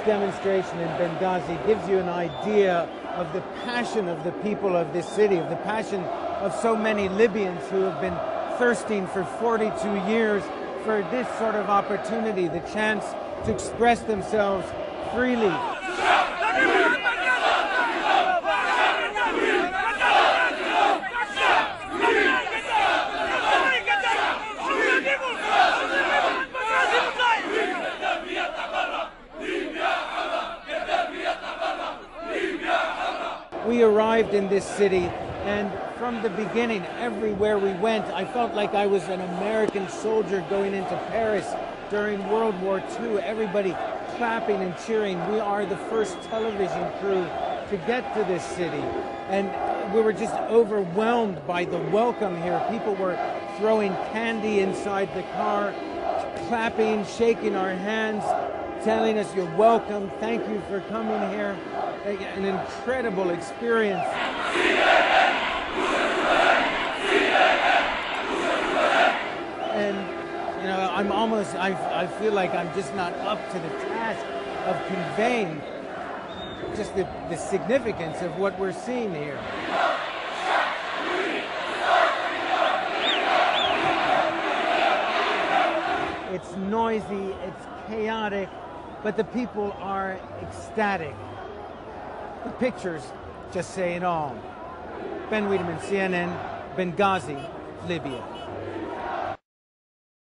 demonstration in Benghazi gives you an idea of the passion of the people of this city, of the passion of so many Libyans who have been thirsting for 42 years for this sort of opportunity, the chance to express themselves freely. We arrived in this city, and from the beginning, everywhere we went, I felt like I was an American soldier going into Paris during World War II. Everybody clapping and cheering. We are the first television crew to get to this city, and we were just overwhelmed by the welcome here. People were throwing candy inside the car, clapping, shaking our hands, telling us you're welcome, thank you for coming here. An incredible experience. And you know, I feel like I'm just not up to the task of conveying just the significance of what we're seeing here. It's noisy, it's chaotic, but the people are ecstatic. The pictures just say it all. Ben Wedeman, CNN, Benghazi, Libya.